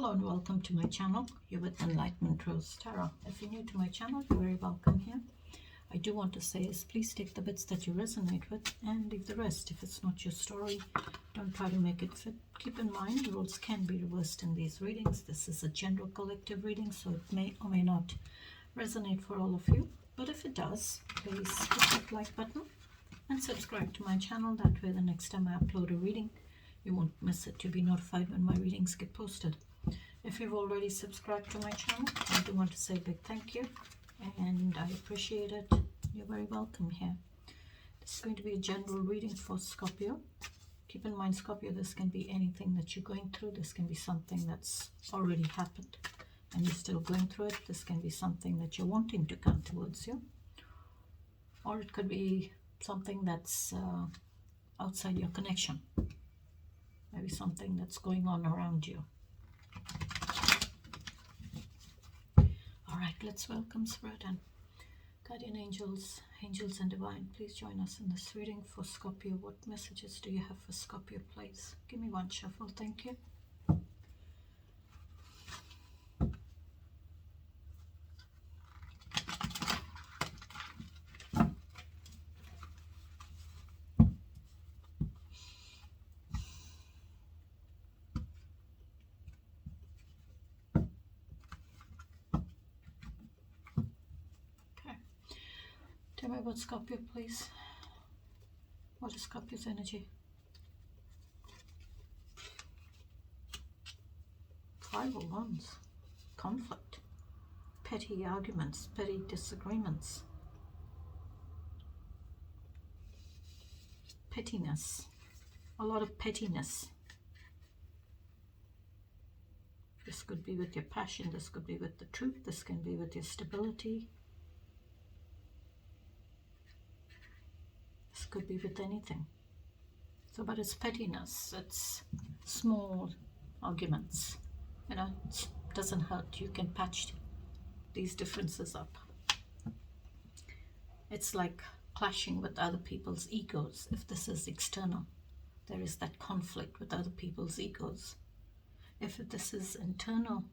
Hello and welcome to my channel. You're with Enlightenment Rose Tarot. If you're new to my channel, you're very welcome here. I do want to say is please take the bits that you resonate with and leave the rest. If it's not your story, don't try to make it fit. Keep in mind the roles can be reversed in these readings. This is a general collective reading, so it may or may not resonate for all of you. But if it does, please hit that like button and subscribe to my channel. That way the next time I upload a reading, you won't miss it. You'll be notified when my readings get posted. If you've already subscribed to my channel, I do want to say a big thank you and I appreciate it. You're very welcome here. This is going to be a general reading for Scorpio. Keep in mind, Scorpio, this can be anything that you're going through. This can be something that's already happened and you're still going through it. This can be something that you're wanting to come towards you. Or it could be something that's outside your connection. Maybe something that's going on around you. Alright, let's welcome Spirit and Guardian Angels, Angels and Divine. Please join us in this reading for Scorpio. What messages do you have for Scorpio, please? Give me one shuffle, thank you. Tell me about Scorpio, please. What is Scorpio's energy? 5 of Wands. Conflict. Petty arguments. Petty disagreements. Pettiness. A lot of pettiness. This could be with your passion. This could be with the truth. This can be with your stability. Could be with anything. So, but it's pettiness, it's small arguments, you know, it doesn't hurt. You can patch these differences up. It's like clashing with other people's egos. If this is external, there is that conflict with other people's egos. If this is internal,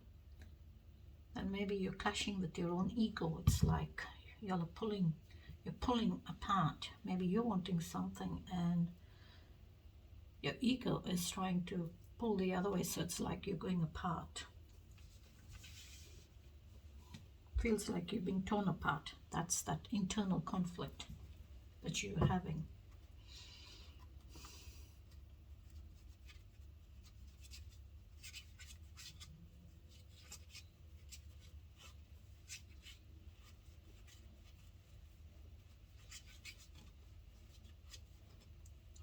then maybe you're clashing with your own ego. It's like you're pulling apart. Maybe you're wanting something and your ego is trying to pull the other way, so it's like you're going apart. Feels like you're being torn apart. That's that internal conflict that you're having.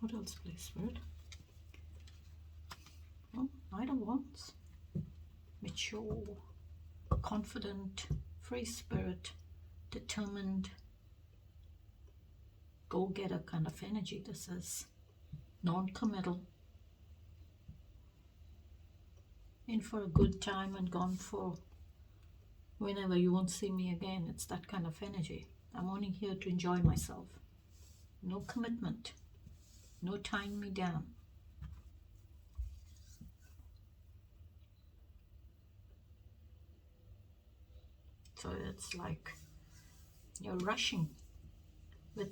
What else, please, Spirit? Oh, Knight of Wands. Mature, confident, free spirit, determined, go-getter kind of energy. This is non-committal. In for a good time and gone for whenever you won't see me again. It's that kind of energy. I'm only here to enjoy myself. No commitment. No tying me down. So it's like you're rushing with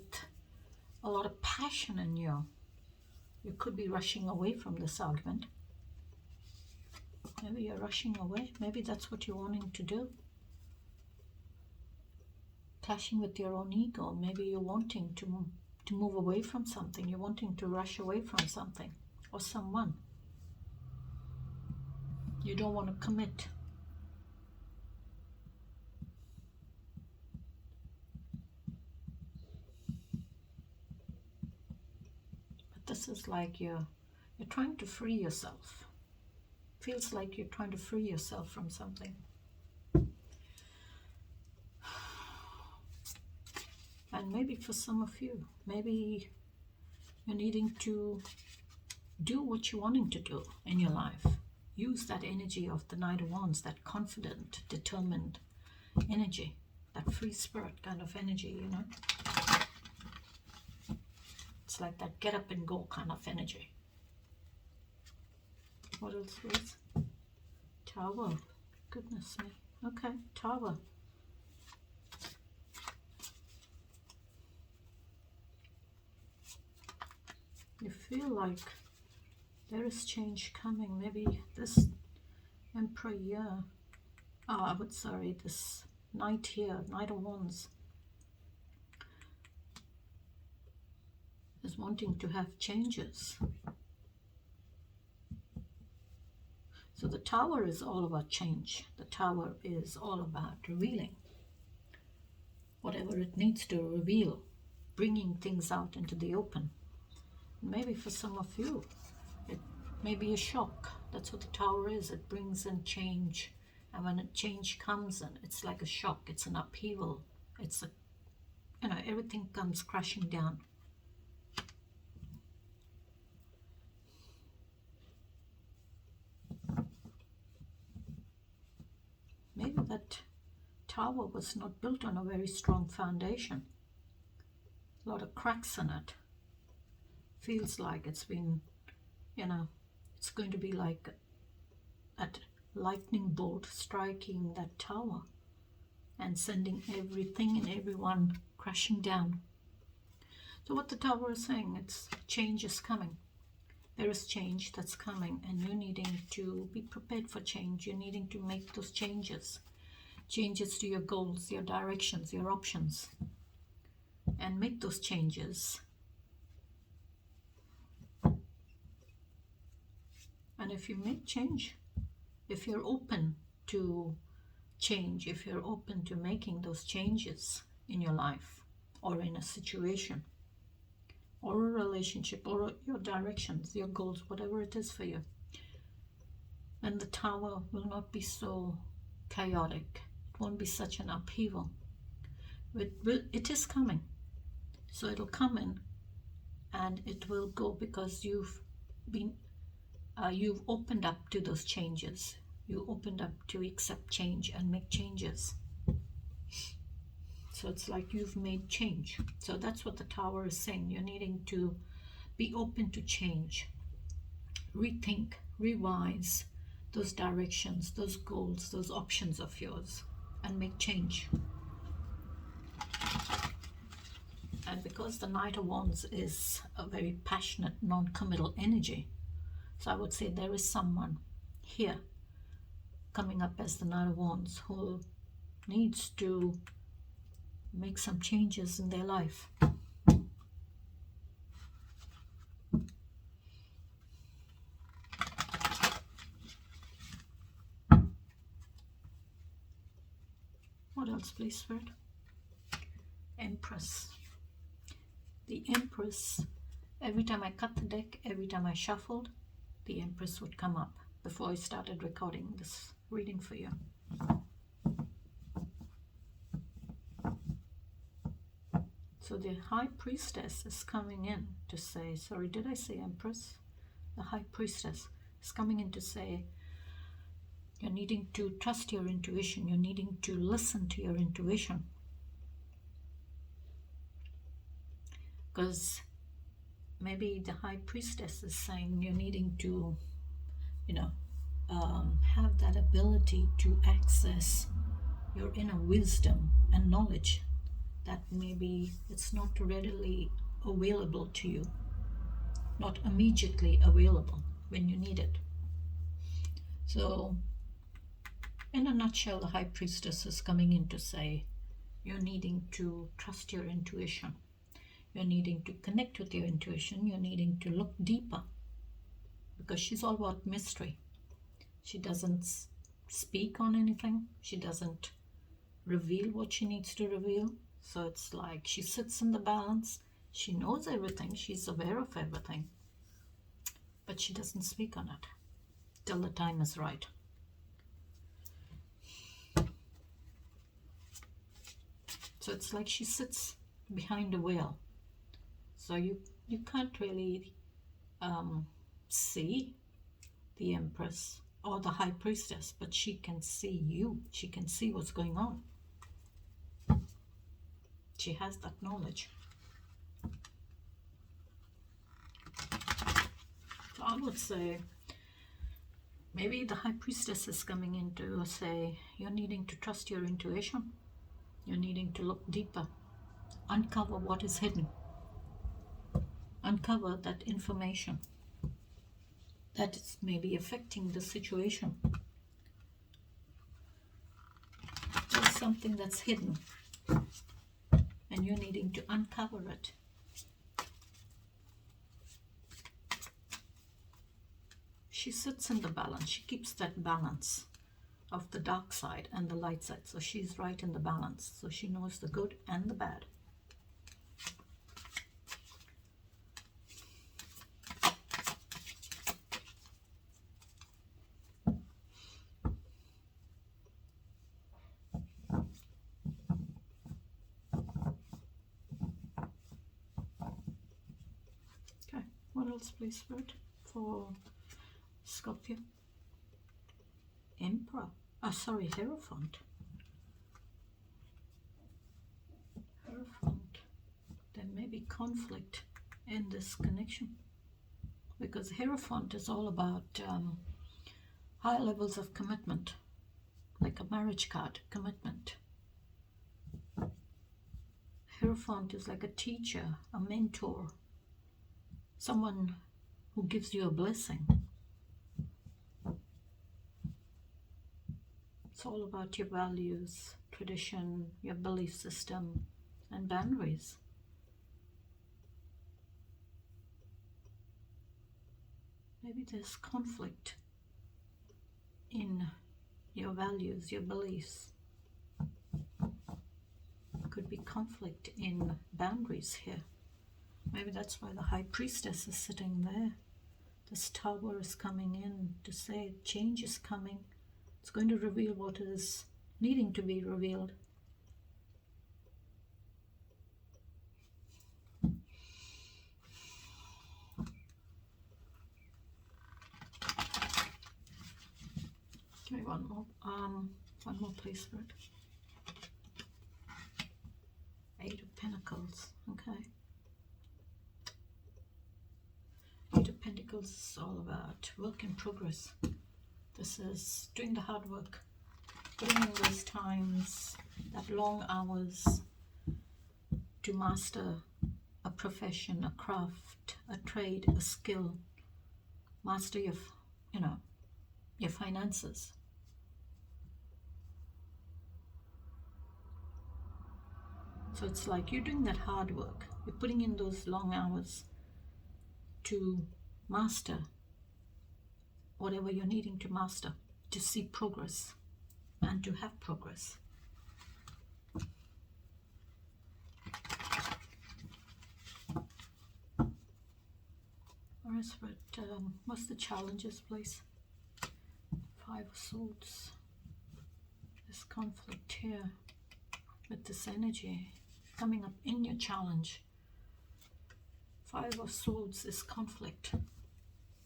a lot of passion in you. You could be rushing away from this argument. Maybe you're rushing away. Maybe that's what you're wanting to do. Clashing with your own ego. Maybe you're wanting to move away from something. You're wanting to rush away from something or someone. You don't want to commit. But this is like you're trying to free yourself. Feels like you're trying to free yourself from something. And maybe for some of you, maybe you're needing to do what you're wanting to do in your life. Use that energy of the Knight of Wands, that confident, determined energy, that free spirit kind of energy, you know. It's like that get up and go kind of energy. What else, please? Tower. Goodness me. Okay, Tower. You feel like there is change coming. Maybe this Emperor here. This Knight here, Knight of Wands, is wanting to have changes. So the Tower is all about change. The Tower is all about revealing whatever it needs to reveal, bringing things out into the open. Maybe for some of you, it may be a shock. That's what the Tower is. It brings in change. And when a change comes in, it's like a shock. It's an upheaval. It's everything comes crashing down. Maybe that Tower was not built on a very strong foundation. A lot of cracks in it. Feels like it's been, it's going to be like that lightning bolt striking that tower and sending everything and everyone crashing down. So what the Tower is saying, it's change is coming. There is change that's coming, and you're needing to be prepared for change. You're needing to make those changes to your goals, your directions, your options, and make those changes. And if you make change, if you're open to change, if you're open to making those changes in your life or in a situation or a relationship or your directions, your goals, whatever it is for you, then the Tower will not be so chaotic. It won't be such an upheaval. It is coming. So it'll come in and it will go because you've opened up to those changes. You opened up to accept change and make changes. So it's like you've made change. So that's what the Tower is saying. You're needing to be open to change. Rethink, revise those directions, those goals, those options of yours, and make change. And because the Knight of Wands is a very passionate, non-committal energy, so I would say there is someone here coming up as the Knight of Wands who needs to make some changes in their life. What else, please, Spirit? Empress. The Empress, every time I cut the deck, every time I shuffled, the Empress would come up before I started recording this reading for you. So the High Priestess is coming in to say, sorry, did I say Empress? The High Priestess is coming in to say, you're needing to trust your intuition. You're needing to listen to your intuition. Because maybe the High Priestess is saying you're needing to, have that ability to access your inner wisdom and knowledge that maybe it's not readily available to you, not immediately available when you need it. So, in a nutshell, the High Priestess is coming in to say you're needing to trust your intuition. You're needing to connect with your intuition. You're needing to look deeper, because she's all about mystery. She doesn't speak on anything. She doesn't reveal what she needs to reveal. So it's like she sits in the balance. She knows everything. She's aware of everything. But she doesn't speak on it till the time is right. So it's like she sits behind a veil. So you can't really see the Empress or the High Priestess, but she can see you. She can see what's going on. She has that knowledge. So I would say Maybe the High Priestess is coming in to say you're needing to trust your intuition. You're needing to look deeper. Uncover what is hidden. Uncover that information that is maybe affecting the situation. There's something that's hidden and you're needing to uncover it. She sits in the balance. She keeps that balance of the dark side and the light side. So she's right in the balance. So she knows the good and the bad. Okay, what else please, Spirit, for Scorpio? Emperor. Sorry, Hierophant. Hierophant. There may be conflict in this connection because Hierophant is all about higher levels of commitment, like a marriage card, commitment. Hierophant is like a teacher, a mentor, someone who gives you a blessing. It's all about your values, tradition, your belief system, and boundaries. Maybe there's conflict in your values, your beliefs. Could be conflict in boundaries here. Maybe that's why the High Priestess is sitting there. This Tower is coming in to say change is coming. It's going to reveal what is needing to be revealed. Give me one more please, Spirit. Eight of Pentacles, okay. Eight of Pentacles is all about work in progress. This is doing the hard work, putting in those times, that long hours to master a profession, a craft, a trade, a skill, master your, your finances. So it's like you're doing that hard work. You're putting in those long hours to master whatever you're needing to master, to see progress and to have progress. Alright, Spirit, what's the challenges, please? Five of Swords. There's conflict here with this energy coming up in your challenge. Five of Swords is conflict.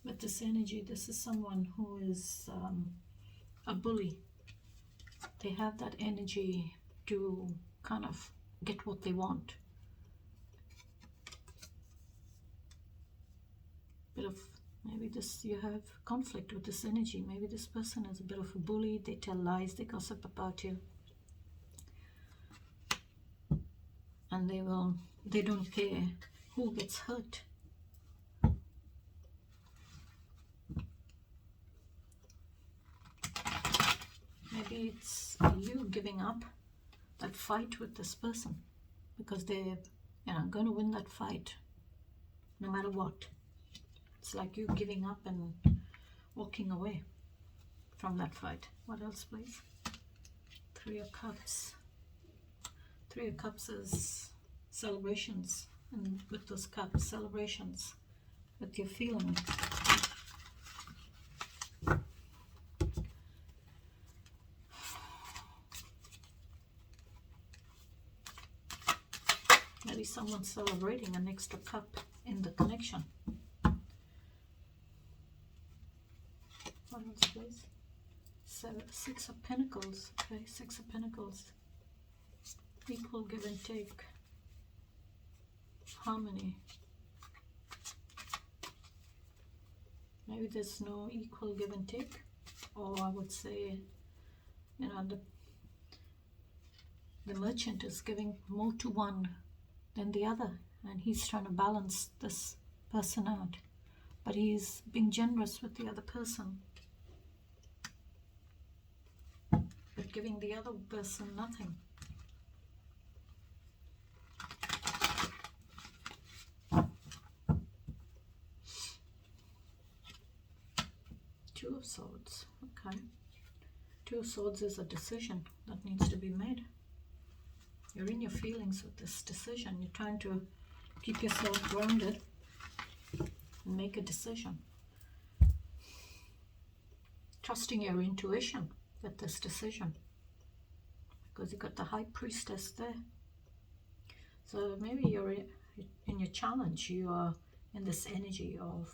With this energy, this is someone who is a bully. They have that energy to kind of get what they want. Bit of, maybe this, you have conflict with this energy. Maybe this person is a bit of a bully. They tell lies, they gossip about you. And they don't care who gets hurt. Maybe it's you giving up that fight with this person because they're going to win that fight no matter what. It's like you giving up and walking away from that fight. What else, please? Three of Cups. Three of Cups is celebrations, and with those cups, celebrations with your feelings. Maybe someone's celebrating an extra cup in the connection. What else, please? Six of Pentacles. Okay, Six of Pentacles. Equal give and take. Harmony. Maybe there's no equal give and take. or I would say, you know, the merchant is giving more to one than the other, and he's trying to balance this person out, but he's being generous with the other person, but giving the other person nothing. Two of Swords. Okay. Two of Swords is a decision that needs to be made. You're in your feelings with this decision. You're trying to keep yourself grounded and make a decision. Trusting your intuition with this decision. Because you've got the High Priestess there. So maybe you're in your challenge. You are in this energy of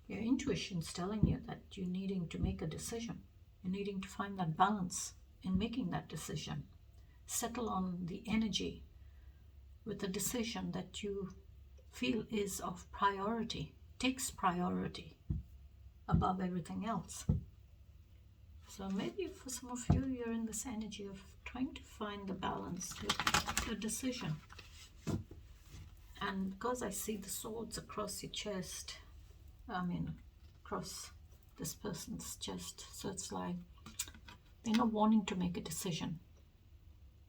your intuition's telling you that you're needing to make a decision. You're needing to find that balance in making that decision. Settle on the energy with a decision that you feel is of priority, takes priority above everything else. So maybe for some of you, you're in this energy of trying to find the balance with the decision. And because I see the swords across your chest, across this person's chest, so it's like they're not wanting to make a decision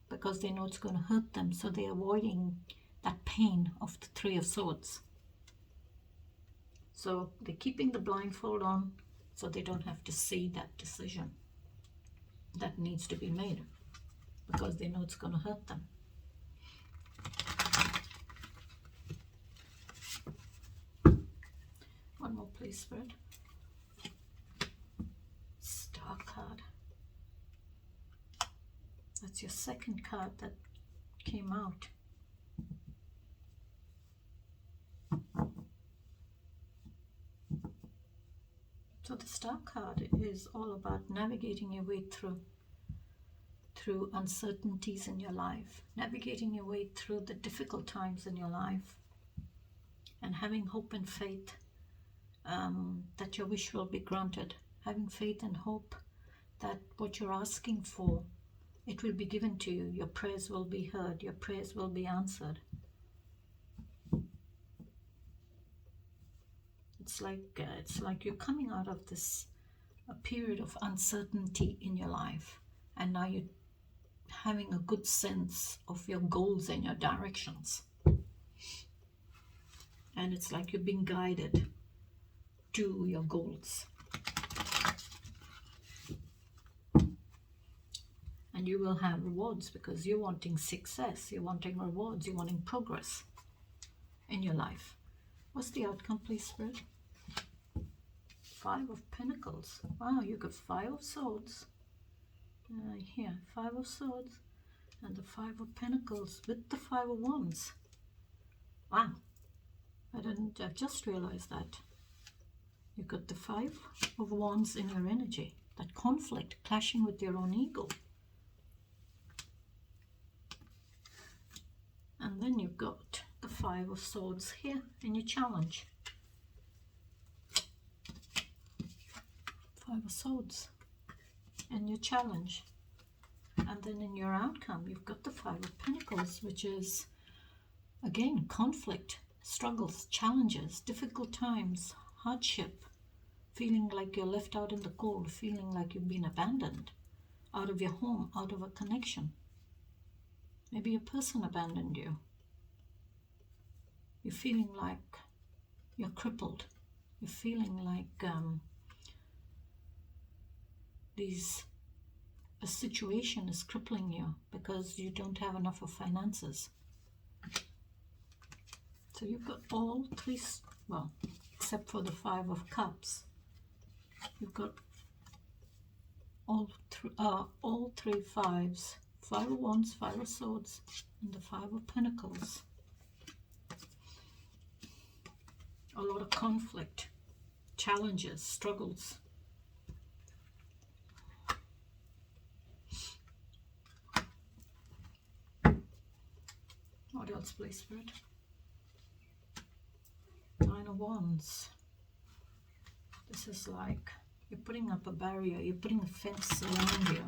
because they know it's going to hurt them, so they're avoiding that pain of the Three of Swords. So they're keeping the blindfold on so they don't have to see that decision that needs to be made because they know it's going to hurt them. One more, please, Spirit. Star card. That's your second card that came out. So the Star card is all about navigating your way through uncertainties in your life, navigating your way through the difficult times in your life, and having hope and faith that your wish will be granted, having faith and hope that what you're asking for, it will be given to you. Your prayers will be heard. Your prayers will be answered. It's like you're coming out of this a period of uncertainty in your life, and now you're having a good sense of your goals and your directions. And it's like you're being guided to your goals. And you will have rewards because you're wanting success, you're wanting rewards, you're wanting progress in your life. What's the outcome, please, Spirit? Five of Pentacles. Wow, you got Five of Swords. Here, Five of Swords and the Five of Pentacles with the Five of Wands. Wow, I've just realized that. You got the Five of Wands in your energy. That conflict, clashing with your own ego. And then you've got the Five of Swords here in your challenge. Five of Swords in your challenge. And then in your outcome, you've got the Five of Pentacles, which is, again, conflict, struggles, challenges, difficult times, hardship, feeling like you're left out in the cold, feeling like you've been abandoned, out of your home, out of a connection. Maybe a person abandoned you. You're feeling like you're crippled. You're feeling like a situation is crippling you because you don't have enough of finances. So you've got all three, well, except for the Five of Cups, you've got all three fives. Five of Wands, Five of Swords, and the Five of Pentacles. A lot of conflict, challenges, struggles. What else, please, Spirit? Nine of Wands. This is like You're putting up a barrier. You're putting a fence around you.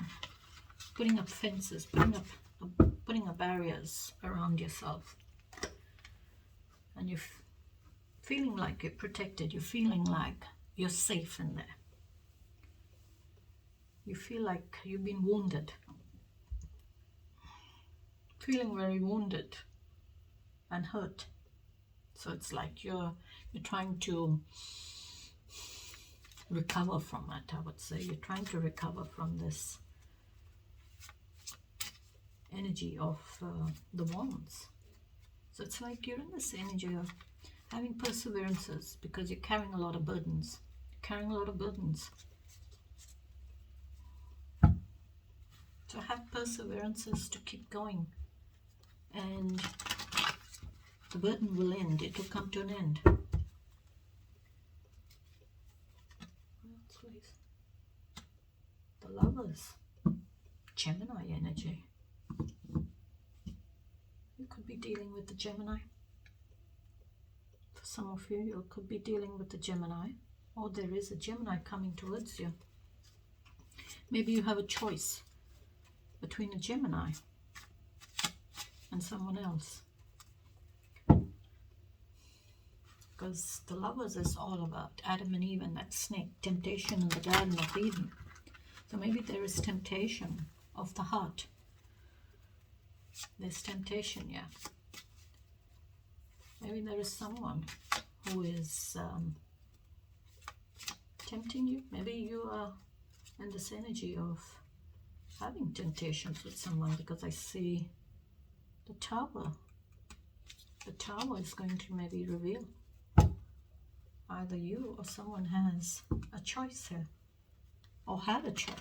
Putting up fences. Putting up barriers around yourself. And you're feeling like you're protected. You're feeling like you're safe in there. You feel like you've been wounded. Feeling very wounded and hurt. So it's like you're trying to recover from it, I would say. You're trying to recover from this energy of the wands. So it's like you're in this energy of having perseverances because you're carrying a lot of burdens. You're carrying a lot of burdens. So have perseverances to keep going. And the burden will end. It will come to an end. The Lovers. Gemini energy. You could be dealing with the Gemini. For some of you, you could be dealing with the Gemini. Or there is a Gemini coming towards you. Maybe you have a choice between a Gemini and someone else. Because the Lovers is all about Adam and Eve and that snake, temptation in the Garden of Eden. So maybe there is temptation of the heart. There's temptation, yeah. Maybe there is someone who is tempting you. Maybe you are in this energy of having temptations with someone, because I see the Tower. The Tower is going to maybe reveal either you or someone has a choice here, or had a choice.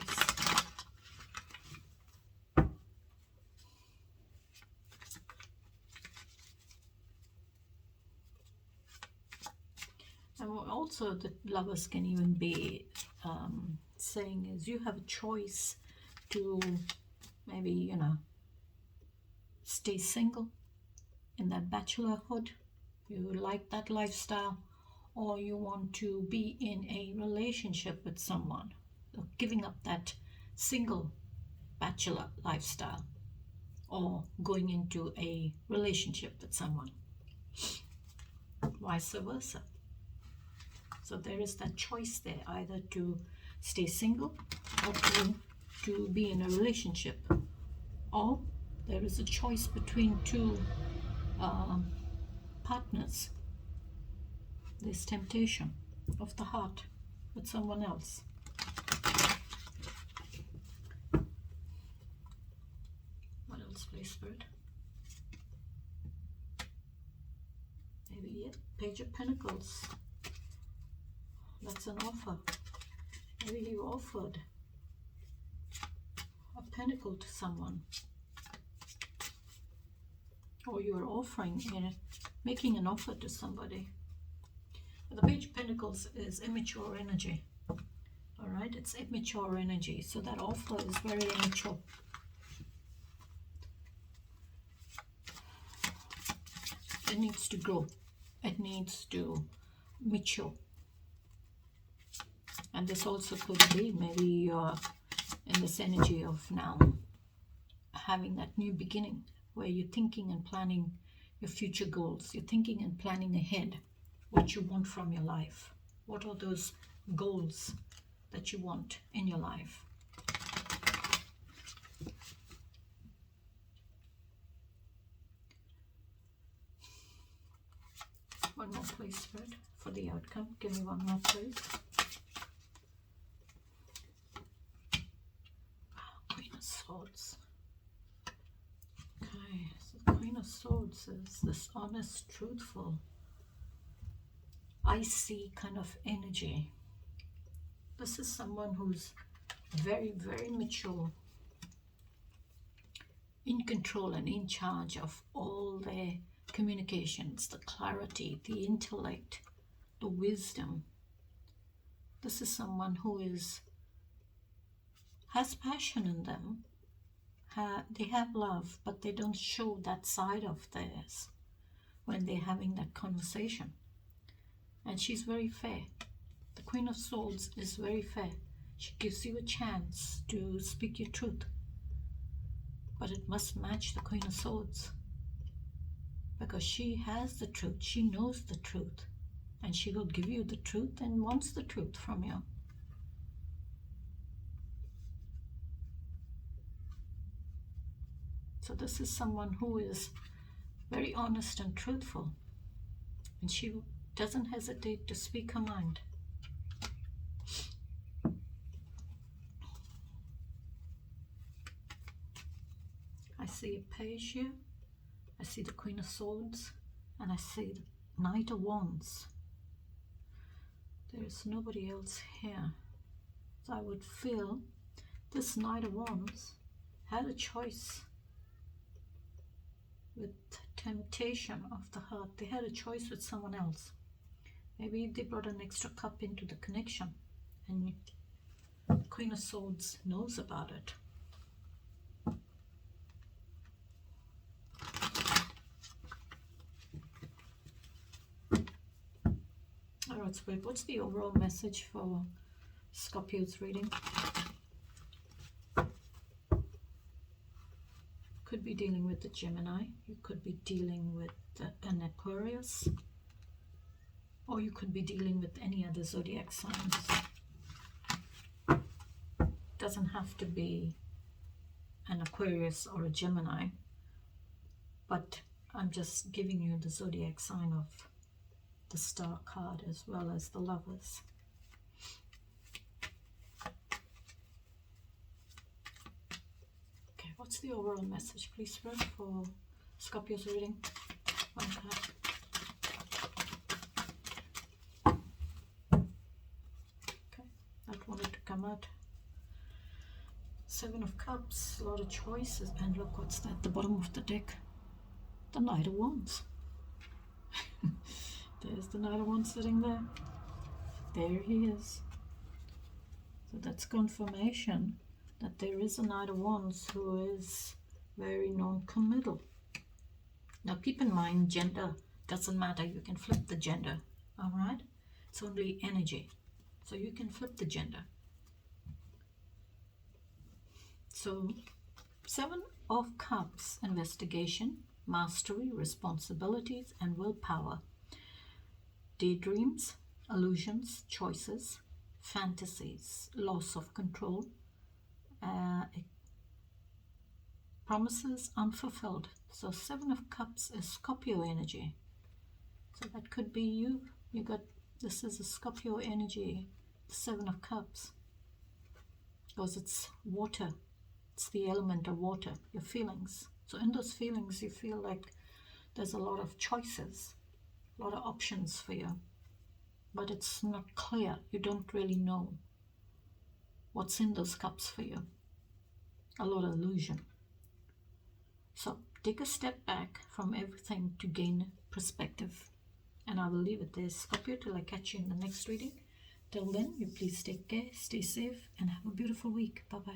And what also the Lovers can even be saying is you have a choice to maybe, you know, stay single in that bachelorhood. You like that lifestyle, or you want to be in a relationship with someone. So giving up that single bachelor lifestyle or going into a relationship with someone. Vice versa. So there is that choice there, either to stay single or to be in a relationship. Or there is a choice between two partners. There's temptation of the heart with someone else. What else, please, Spirit? Maybe, yeah, Page of Pentacles. That's an offer. Maybe you offered a pentacle to someone. Or you are offering, making an offer to somebody. The Page of Pentacles is immature energy. Alright, it's immature energy. So that offer is very immature. It needs to grow. It needs to mature. And this also could be maybe you're in this energy of now having that new beginning where you're thinking and planning your future goals. You're thinking and planning ahead what you want from your life. What are those goals that you want in your life? One more, please, Spirit, for the outcome. Give me one more, please. Queen of Swords. Okay, so Queen of Swords is this honest, truthful, icy kind of energy. This is someone who's very, very mature, in control and in charge of all their communications, the clarity, the intellect, the wisdom. This is someone who has passion in them. They have love, but they don't show that side of theirs when they're having that conversation. And she's very fair. The Queen of Swords is very fair. She gives you a chance to speak your truth, but it must match the Queen of Swords, because she has the truth, she knows the truth, and she will give you the truth and wants the truth from you. So this is someone who is very honest and truthful, and she doesn't hesitate to speak her mind. I see a page here, I see the Queen of Swords, and I see the Knight of Wands. There is nobody else here. So I would feel this Knight of Wands had a choice with temptation of the heart. They had a choice with someone else. Maybe they brought an extra cup into the connection, and Queen of Swords knows about it. Alright, so what's the overall message for Scorpio's reading? Could be dealing with the Gemini, you could be dealing with an Aquarius, or you could be dealing with any other zodiac signs. Doesn't have to be an Aquarius or a Gemini, but I'm just giving you the zodiac sign of the Star card as well as the Lovers. Okay, what's the overall message, please, Spirit, for Scorpio's reading? One card. Okay, that wanted to come out. Seven of Cups, a lot of choices, and look what's that at the bottom of the deck. The Knight of Wands. There's the Knight of Wands sitting there. There he is. So that's confirmation that there is a Knight of Wands who is very non-committal. Now keep in mind, gender doesn't matter. You can flip the gender. Alright? It's only energy. So you can flip the gender. So, Seven of Cups, investigation, mastery, responsibilities, and willpower. Daydreams, illusions, choices, fantasies, loss of control, promises unfulfilled. So Seven of Cups is Scorpio energy. So that could be you. You got, this is a Scorpio energy, the Seven of Cups, because it's water. It's the element of water, your feelings. So in those feelings, you feel like there's a lot of choices, a lot of options for you, but it's not clear. You don't really know what's in those cups for you. A lot of illusion. So take a step back from everything to gain perspective. And I will leave it there, Scorpio, till I catch you in the next reading. Till then, you please take care, stay safe, and have a beautiful week. Bye-bye.